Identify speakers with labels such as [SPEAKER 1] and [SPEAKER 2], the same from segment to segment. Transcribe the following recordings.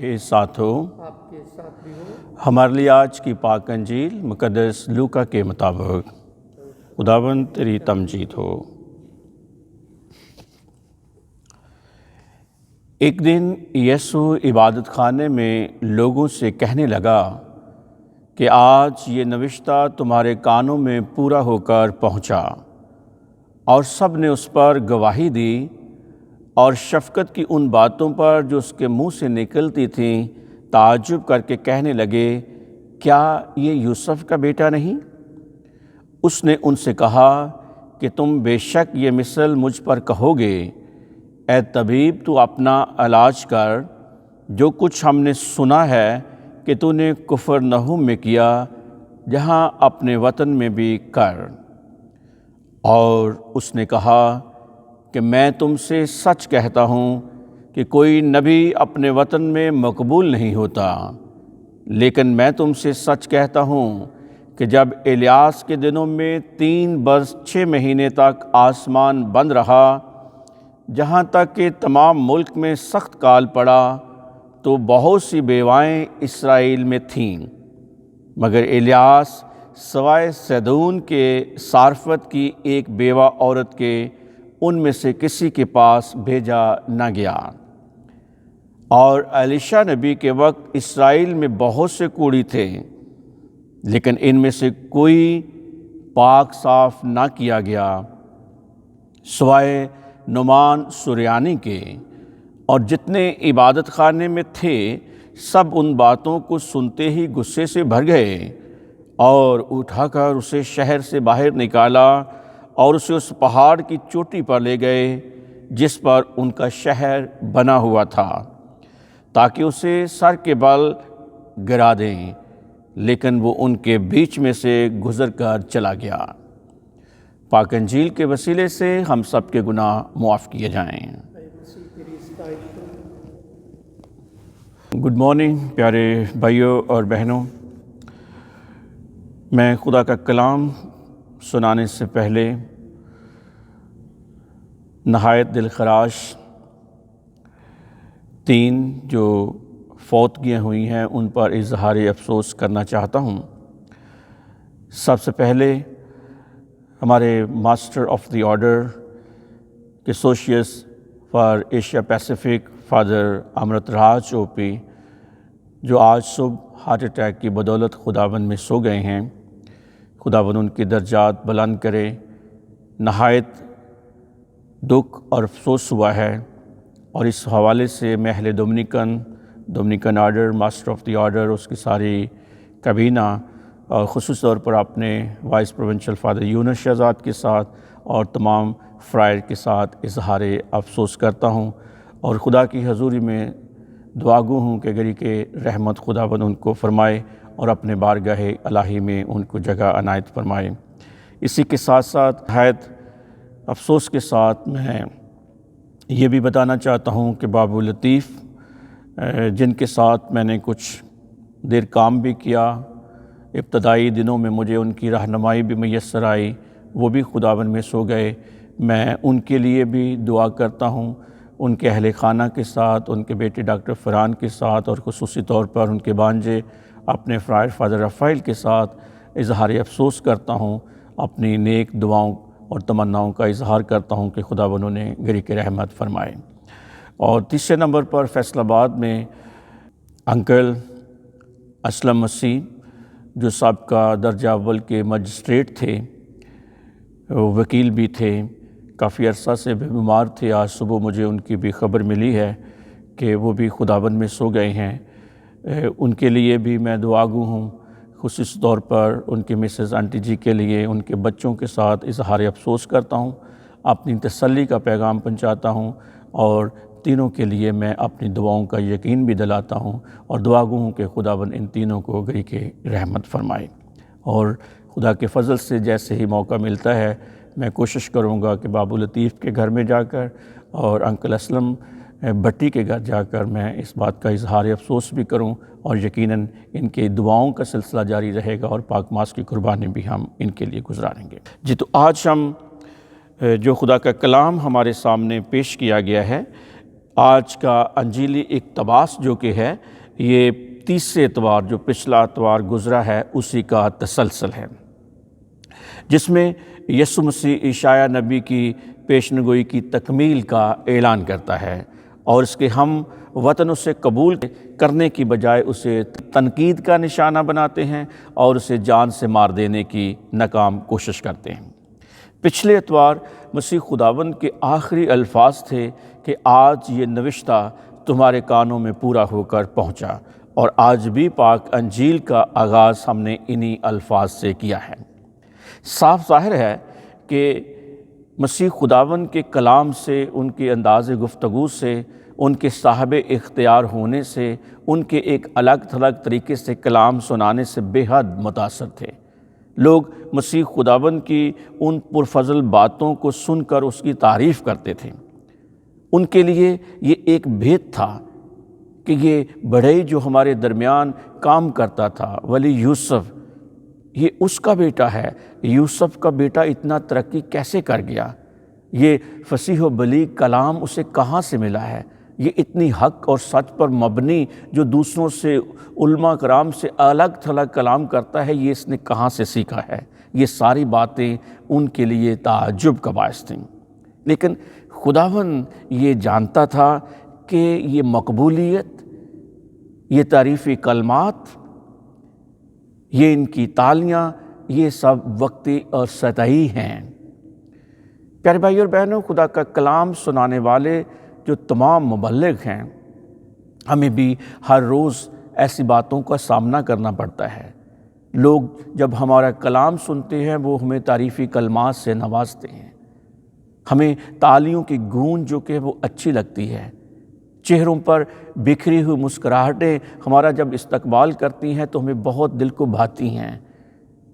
[SPEAKER 1] کے ساتھ ہو۔
[SPEAKER 2] آپ کے ساتھ بھی ہو۔
[SPEAKER 1] ہمارے لیے آج کی پاک انجیل مقدس لوکا کے مطابق۔ خداوند تیری تمجید ہو۔ ایک دن یسوع عبادت خانے میں لوگوں سے کہنے لگا کہ آج یہ نوشتہ تمہارے کانوں میں پورا ہو کر پہنچا۔ اور سب نے اس پر گواہی دی اور شفقت کی ان باتوں پر جو اس کے منہ سے نکلتی تھیں تعجب کر کے کہنے لگے، کیا یہ یوسف کا بیٹا نہیں؟ اس نے ان سے کہا کہ تم بے شک یہ مثل مجھ پر کہو گے، اے طبیب تو اپنا علاج کر، جو کچھ ہم نے سنا ہے کہ تو نے کفرنہوم میں کیا، جہاں اپنے وطن میں بھی کر۔ اور اس نے کہا کہ میں تم سے سچ کہتا ہوں کہ کوئی نبی اپنے وطن میں مقبول نہیں ہوتا، لیکن میں تم سے سچ کہتا ہوں کہ جب ایلیاس کے دنوں میں 3 برس 6 مہینے تک آسمان بند رہا، جہاں تک کہ تمام ملک میں سخت کال پڑا، تو بہت سی بیوائیں اسرائیل میں تھیں، مگر ایلیاس سوائے سیدون کے سارفت کی ایک بیوہ عورت کے ان میں سے کسی کے پاس بھیجا نہ گیا۔ اور الیشا نبی کے وقت اسرائیل میں بہت سے کوڑی تھے، لیکن ان میں سے کوئی پاک صاف نہ کیا گیا سوائے نعمان سریانی کے۔ اور جتنے عبادت خانے میں تھے سب ان باتوں کو سنتے ہی غصے سے بھر گئے، اور اٹھا کر اسے شہر سے باہر نکالا اور اسے اس پہاڑ کی چوٹی پر لے گئے جس پر ان کا شہر بنا ہوا تھا، تاکہ اسے سر کے بل گرا دیں، لیکن وہ ان کے بیچ میں سے گزر کر چلا گیا۔ پاک انجیل کے وسیلے سے ہم سب کے گناہ معاف کیے جائیں۔ گڈ مارننگ پیارے بھائیوں اور بہنوں، میں خدا کا کلام سنانے سے پہلے نہایت دلخراش 3 جو فوتگیاں ہوئی ہیں ان پر اظہار افسوس کرنا چاہتا ہوں۔ سب سے پہلے ہمارے ماسٹر آف دی آرڈر کسوشیس for Asia Pacific father Amrit Raj O P, جو آج صبح ہارٹ اٹیک کی بدولت خداوند میں سو گئے ہیں، خداوند ان کی درجات بلند کرے۔ نہایت دکھ اور افسوس ہوا ہے، اور اس حوالے سے میں اہل Dominican order, master of the order, اس کی ساری کابینہ اور خصوصی طور پر اپنے vice provincial father Younis Shahzad کے ساتھ اور تمام فرائر کے ساتھ اظہار افسوس کرتا ہوں، اور خدا کی حضوری میں دعا گو ہوں کہ گری کے رحمت خداوند ان کو فرمائے اور اپنے بارگاہ الہی میں ان کو جگہ عنایت فرمائے۔ اسی کے ساتھ ساتھ نہایت افسوس کے ساتھ میں یہ بھی بتانا چاہتا ہوں کہ بابو لطیف، جن کے ساتھ میں نے کچھ دیر کام بھی کیا، ابتدائی دنوں میں مجھے ان کی رہنمائی بھی میسر آئی، وہ بھی خداوند میں سو گئے۔ میں ان کے لیے بھی دعا کرتا ہوں، ان کے اہل خانہ کے ساتھ، ان کے بیٹے ڈاکٹر فرحان کے ساتھ، اور خصوصی طور پر ان کے بانجے اپنے فرائر فادر رفائیل کے ساتھ اظہار افسوس کرتا ہوں، اپنی نیک دعاؤں اور تمناؤں کا اظہار کرتا ہوں کہ خداوند انہیں گری کی رحمت فرمائے۔ اور تیسرے نمبر پر فیصل آباد میں انکل اسلم مسیح، جو سابقہ درجہ اول کے مجسٹریٹ تھے، وکیل بھی تھے، کافی عرصہ سے بیمار تھے۔ آج صبح مجھے ان کی بھی خبر ملی ہے کہ وہ بھی خداوند میں سو گئے ہیں۔ ان کے لیے بھی میں دعا گو ہوں، خصوصی طور پر ان کی مسز آنٹی جی کے لیے، ان کے بچوں کے ساتھ اظہار افسوس کرتا ہوں، اپنی تسلی کا پیغام پہنچاتا ہوں، اور تینوں کے لیے میں اپنی دعاؤں کا یقین بھی دلاتا ہوں، اور دعا گو ہوں کہ خداوند ان تینوں کو گری کے رحمت فرمائے۔ اور خدا کے فضل سے جیسے ہی موقع ملتا ہے میں کوشش کروں گا کہ بابو لطیف کے گھر میں جا کر اور انکل اسلم بٹی کے گھر جا کر میں اس بات کا اظہار افسوس بھی کروں، اور یقیناً ان کے دعاؤں کا سلسلہ جاری رہے گا، اور پاک ماس کی قربانی بھی ہم ان کے لیے گزاریں گے۔ جی، تو آج ہم جو خدا کا کلام ہمارے سامنے پیش کیا گیا ہے، آج کا انجیلی اقتباس جو کہ ہے یہ تیسرے اتوار جو پچھلا اتوار گزرا ہے اسی کا تسلسل ہے، جس میں یسوع مسیح عیسیٰ نبی کی پیشنگوئی کی تکمیل کا اعلان کرتا ہے اور اس کے ہم وطن اسے قبول کرنے کی بجائے اسے تنقید کا نشانہ بناتے ہیں اور اسے جان سے مار دینے کی ناکام کوشش کرتے ہیں۔ پچھلے اتوار مسیح خداوند کے آخری الفاظ تھے کہ آج یہ نوشتہ تمہارے کانوں میں پورا ہو کر پہنچا، اور آج بھی پاک انجیل کا آغاز ہم نے انہی الفاظ سے کیا ہے۔ صاف ظاہر ہے کہ مسیح خداوند کے کلام سے، ان کے انداز گفتگو سے، ان کے صاحب اختیار ہونے سے، ان کے ایک الگ تھلگ طریقے سے کلام سنانے سے بے حد متاثر تھے۔ لوگ مسیح خداوند کی ان پرفضل باتوں کو سن کر اس کی تعریف کرتے تھے۔ ان کے لیے یہ ایک بھید تھا کہ یہ بڑھئی جو ہمارے درمیان کام کرتا تھا، ولی یوسف، یہ اس کا بیٹا ہے۔ یوسف کا بیٹا اتنا ترقی کیسے کر گیا؟ یہ فصیح و بلیغ کلام اسے کہاں سے ملا ہے؟ یہ اتنی حق اور سچ پر مبنی جو دوسروں سے، علماء کرام سے الگ تھلگ کلام کرتا ہے، یہ اس نے کہاں سے سیکھا ہے؟ یہ ساری باتیں ان کے لیے تعجب کا باعث تھیں۔ لیکن خداوند یہ جانتا تھا کہ یہ مقبولیت، یہ تعریفی کلمات، یہ ان کی تالیاں، یہ سب وقتی اور سطحی ہیں۔ پیارے بھائی اور بہنوں، خدا کا کلام سنانے والے جو تمام مبلغ ہیں، ہمیں بھی ہر روز ایسی باتوں کا سامنا کرنا پڑتا ہے۔ لوگ جب ہمارا کلام سنتے ہیں وہ ہمیں تعریفی کلمات سے نوازتے ہیں، ہمیں تالیوں کی گونج جو کہ وہ اچھی لگتی ہے، چہروں پر بکھری ہوئی مسکراہٹیں ہمارا جب استقبال کرتی ہیں تو ہمیں بہت دل کو بھاتی ہیں۔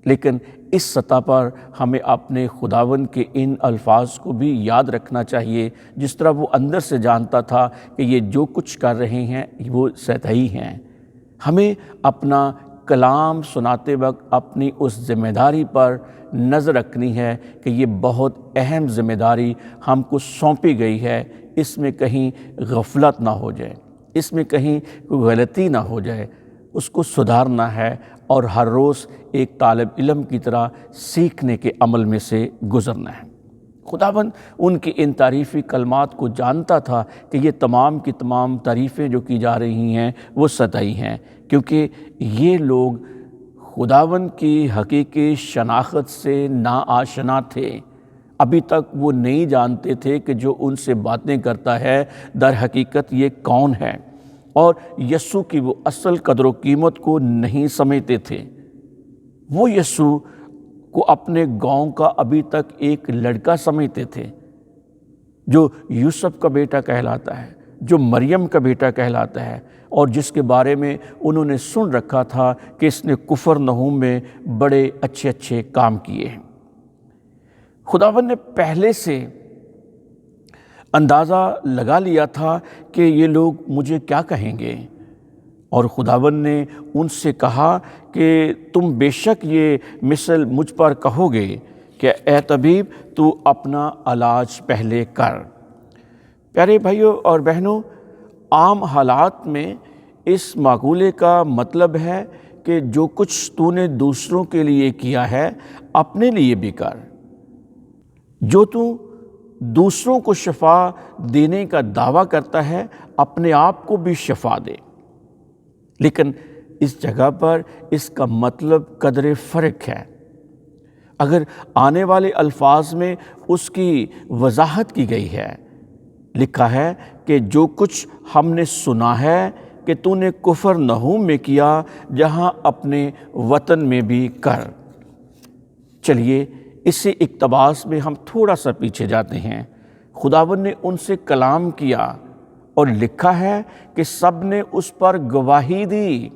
[SPEAKER 1] لیکن اس سطح پر ہمیں اپنے خداوند کے ان الفاظ کو بھی یاد رکھنا چاہیے، جس طرح وہ اندر سے جانتا تھا کہ یہ جو کچھ کر رہے ہیں وہ سطحی ہیں۔ ہمیں اپنا کلام سناتے وقت اپنی اس ذمہ داری پر نظر رکھنی ہے کہ یہ بہت اہم ذمہ داری ہم کو سونپی گئی ہے، اس میں کہیں غفلت نہ ہو جائے، اس میں کہیں کوئی غلطی نہ ہو جائے، اس کو سدھارنا ہے اور ہر روز ایک طالب علم کی طرح سیکھنے کے عمل میں سے گزرنا ہے۔ خداوند ان کی ان تعریفی کلمات کو جانتا تھا کہ یہ تمام کی تمام تعریفیں جو کی جا رہی ہیں وہ سطحی ہیں، کیونکہ یہ لوگ خداوند کی حقیقی شناخت سے ناآشنا تھے۔ ابھی تک وہ نہیں جانتے تھے کہ جو ان سے باتیں کرتا ہے در حقیقت یہ کون ہے، اور یسوع کی وہ اصل قدر و قیمت کو نہیں سمجھتے تھے۔ وہ یسوع کو اپنے گاؤں کا ابھی تک ایک لڑکا سمجھتے تھے، جو یوسف کا بیٹا کہلاتا ہے، جو مریم کا بیٹا کہلاتا ہے، اور جس کے بارے میں انہوں نے سن رکھا تھا کہ اس نے کفرنہوم میں بڑے اچھے اچھے کام کیے ہیں۔ خداوند نے پہلے سے اندازہ لگا لیا تھا کہ یہ لوگ مجھے کیا کہیں گے، اور خداوند نے ان سے کہا کہ تم بے شک یہ مثل مجھ پر کہو گے کہ اے طبیب تو اپنا علاج پہلے کر۔ پیارے بھائیوں اور بہنوں، عام حالات میں اس مقولے کا مطلب ہے کہ جو کچھ تو نے دوسروں کے لیے کیا ہے اپنے لیے بھی کر۔ جو تو دوسروں کو شفا دینے کا دعویٰ کرتا ہے اپنے آپ کو بھی شفا دے۔ لیکن اس جگہ پر اس کا مطلب قدر فرق ہے۔ اگر آنے والے الفاظ میں اس کی وضاحت کی گئی ہے، لکھا ہے کہ جو کچھ ہم نے سنا ہے کہ تو نے کفرنہوم میں کیا، جہاں اپنے وطن میں بھی کر۔ چلیے اسی اقتباس میں ہم تھوڑا سا پیچھے جاتے ہیں۔ خداوند نے ان سے کلام کیا اور لکھا ہے کہ سب نے اس پر گواہی دی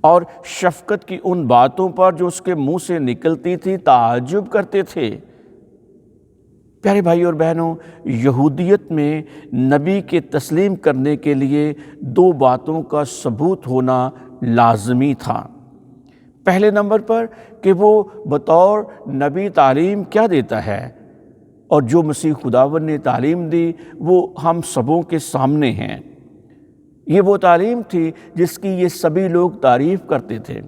[SPEAKER 1] اور شفقت کی ان باتوں پر جو اس کے منہ سے نکلتی تھی تعجب کرتے تھے۔ پیارے بھائی اور بہنوں، یہودیت میں نبی کے تسلیم کرنے کے لیے دو باتوں کا ثبوت ہونا لازمی تھا۔ پہلے نمبر پر کہ وہ بطور نبی تعلیم کیا دیتا ہے، اور جو مسیح خداوند نے تعلیم دی وہ ہم سبوں کے سامنے ہیں۔ یہ وہ تعلیم تھی جس کی یہ سبھی لوگ تعریف کرتے تھے،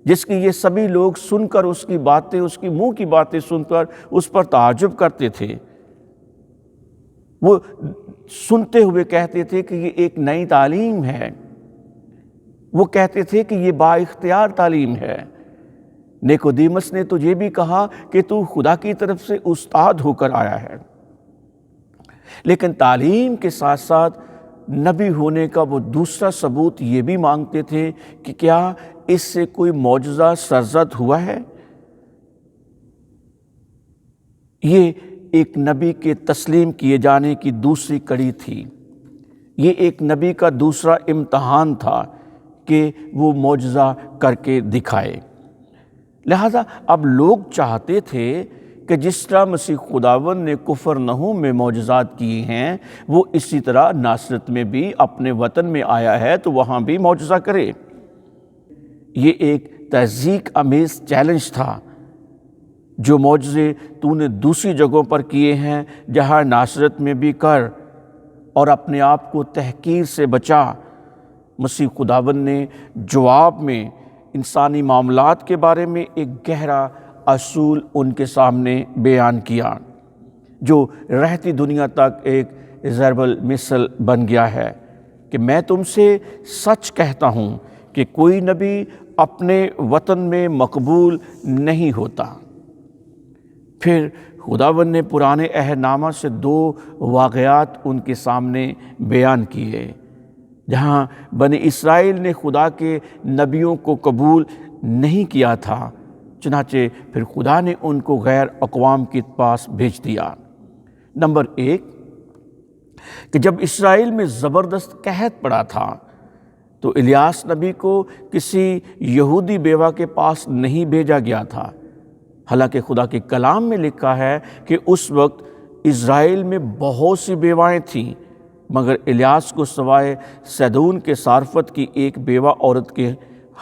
[SPEAKER 1] جس کی یہ سبھی لوگ سن کر اس کی باتیں، اس کی منہ کی باتیں سن کر اس پر تعجب کرتے تھے۔ وہ سنتے ہوئے کہتے تھے کہ یہ ایک نئی تعلیم ہے، وہ کہتے تھے کہ یہ با اختیار تعلیم ہے۔ نیکودیمس نے تو یہ بھی کہا کہ تو خدا کی طرف سے استاد ہو کر آیا ہے، لیکن تعلیم کے ساتھ ساتھ نبی ہونے کا وہ دوسرا ثبوت یہ بھی مانگتے تھے کہ کیا اس سے کوئی معجزہ سرزد ہوا ہے۔ یہ ایک نبی کے تسلیم کیے جانے کی دوسری کڑی تھی، یہ ایک نبی کا دوسرا امتحان تھا کہ وہ معجزہ کر کے دکھائے۔ لہذا اب لوگ چاہتے تھے کہ جس طرح مسیح خداوند نے کفرنہوم میں معجزات کیے ہیں وہ اسی طرح ناصرت میں بھی اپنے وطن میں آیا ہے تو وہاں بھی معجزہ کرے۔ یہ ایک تہذیب آمیز چیلنج تھا۔ جو معجزے تو نے دوسری جگہوں پر کیے ہیں جہاں ناصرت میں بھی کر اور اپنے آپ کو تحقیر سے بچا۔ مسیح خداوند نے جواب میں انسانی معاملات کے بارے میں ایک گہرا اصول ان کے سامنے بیان کیا جو رہتی دنیا تک ایک ضرب المثل بن گیا ہے کہ میں تم سے سچ کہتا ہوں کہ کوئی نبی اپنے وطن میں مقبول نہیں ہوتا۔ پھر خداوند نے پرانے عہد نامہ سے 2 واقعات ان کے سامنے بیان کیے جہاں بنی اسرائیل نے خدا کے نبیوں کو قبول نہیں کیا تھا، چنانچہ پھر خدا نے ان کو غیر اقوام کے پاس بھیج دیا۔ نمبر 1 کہ جب اسرائیل میں زبردست قحط پڑا تھا تو الیاس نبی کو کسی یہودی بیوہ کے پاس نہیں بھیجا گیا تھا، حالانکہ خدا کے کلام میں لکھا ہے کہ اس وقت اسرائیل میں بہت سی بیوائیں تھیں، مگر الیاس کو سوائے سیدون کے صارفت کی ایک بیوہ عورت کے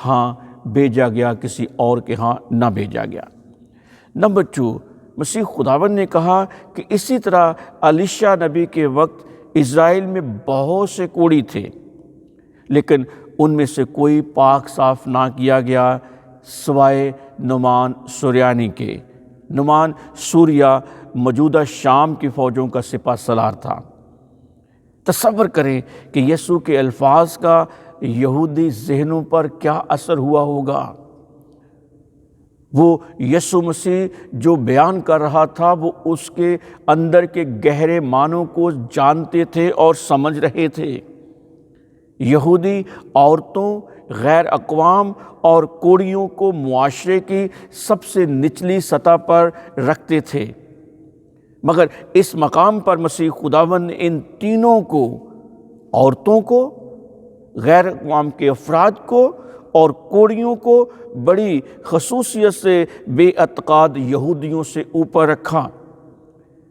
[SPEAKER 1] ہاں بھیجا گیا، کسی اور کے ہاں نہ بھیجا گیا۔ نمبر 2 مسیح خداوند نے کہا کہ اسی طرح الیشا نبی کے وقت اسرائیل میں بہت سے کوڑی تھے، لیکن ان میں سے کوئی پاک صاف نہ کیا گیا سوائے نعمان سوریانی کے۔ نعمان سوریا موجودہ شام کی فوجوں کا سپہ سالار تھا۔ تصور کریں کہ یسوع کے الفاظ کا یہودی ذہنوں پر کیا اثر ہوا ہوگا۔ وہ یسوع مسیح جو بیان کر رہا تھا وہ اس کے اندر کے گہرے معنوں کو جانتے تھے اور سمجھ رہے تھے۔ یہودی عورتوں، غیر اقوام اور کوڑیوں کو معاشرے کی سب سے نچلی سطح پر رکھتے تھے، مگر اس مقام پر مسیح خداوند نے ان تینوں کو، عورتوں کو، غیر اقوام کے افراد کو اور کوڑیوں کو بڑی خصوصیت سے بے اعتقاد یہودیوں سے اوپر رکھا،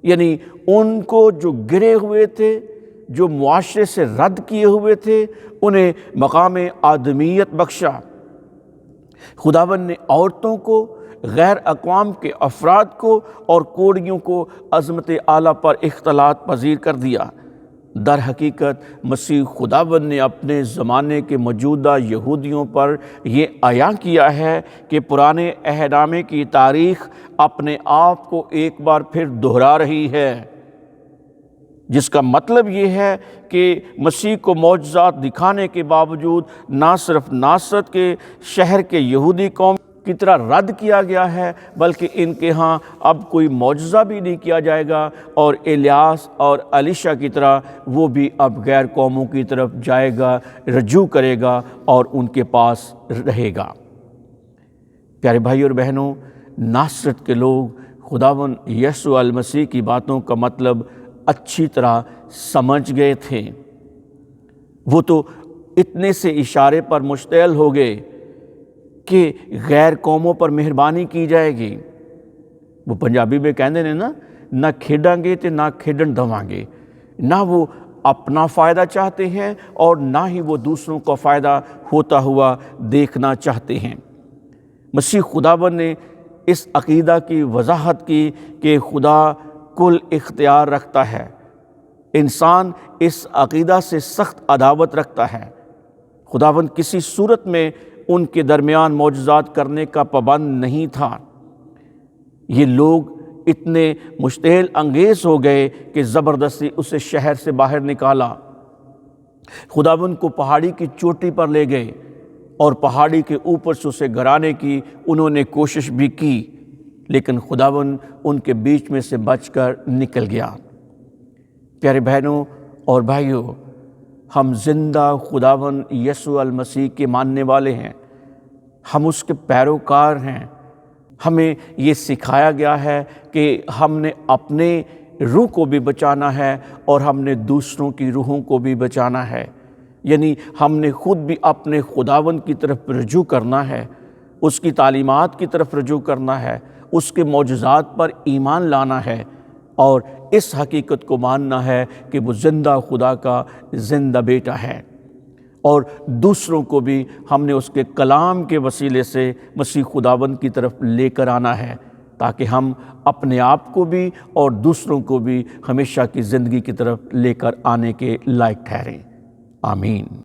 [SPEAKER 1] یعنی ان کو جو گرے ہوئے تھے، جو معاشرے سے رد کیے ہوئے تھے، انہیں مقام آدمیت بخشا۔ خداوند نے عورتوں کو، غیر اقوام کے افراد کو اور کوڑیوں کو عظمت اعلیٰ پر اختلاط پذیر کر دیا۔ در حقیقت مسیح خداوند نے اپنے زمانے کے موجودہ یہودیوں پر یہ عیاں کیا ہے کہ پرانے عہد نامے کی تاریخ اپنے آپ کو ایک بار پھر دہرا رہی ہے، جس کا مطلب یہ ہے کہ مسیح کو معجزات دکھانے کے باوجود نہ صرف ناصرت کے شہر کے یہودی قوم کی طرح رد کیا گیا ہے، بلکہ ان کے ہاں اب کوئی معجزہ بھی نہیں کیا جائے گا، اور الیاس اور الیشا کی طرح وہ بھی اب غیر قوموں کی طرف جائے گا، رجوع کرے گا اور ان کے پاس رہے گا۔ پیارے بھائی اور بہنوں، ناصرت کے لوگ خداوند یسوع المسیح کی باتوں کا مطلب اچھی طرح سمجھ گئے تھے۔ وہ تو اتنے سے اشارے پر مشتعل ہو گئے کہ غیر قوموں پر مہربانی کی جائے گی۔ وہ پنجابی میں کہندے نے نا، نہ کھیڈاں گے تے نہ کھیڈن دواں گے۔ نہ وہ اپنا فائدہ چاہتے ہیں اور نہ ہی وہ دوسروں کا فائدہ ہوتا ہوا دیکھنا چاہتے ہیں۔ مسیح خداوند نے اس عقیدہ کی وضاحت کی کہ خدا کل اختیار رکھتا ہے۔ انسان اس عقیدہ سے سخت عداوت رکھتا ہے۔ خداوند کسی صورت میں ان کے درمیان معجزات کرنے کا پابند نہیں تھا۔ یہ لوگ اتنے مشتعل انگیز ہو گئے کہ زبردستی اسے شہر سے باہر نکالا۔ خداوند کو پہاڑی کی چوٹی پر لے گئے اور پہاڑی کے اوپر سے اسے گرانے کی انہوں نے کوشش بھی کی، لیکن خداوند ان کے بیچ میں سے بچ کر نکل گیا۔ پیارے بہنوں اور بھائیوں، ہم زندہ خداوند یسوع المسیح کے ماننے والے ہیں، ہم اس کے پیروکار ہیں۔ ہمیں یہ سکھایا گیا ہے کہ ہم نے اپنے روح کو بھی بچانا ہے اور ہم نے دوسروں کی روحوں کو بھی بچانا ہے، یعنی ہم نے خود بھی اپنے خداوند کی طرف رجوع کرنا ہے، اس کی تعلیمات کی طرف رجوع کرنا ہے، اس کے معجزات پر ایمان لانا ہے اور اس حقیقت کو ماننا ہے کہ وہ زندہ خدا کا زندہ بیٹا ہے، اور دوسروں کو بھی ہم نے اس کے کلام کے وسیلے سے مسیح خداوند کی طرف لے کر آنا ہے، تاکہ ہم اپنے آپ کو بھی اور دوسروں کو بھی ہمیشہ کی زندگی کی طرف لے کر آنے کے لائق ٹھہریں۔ آمین۔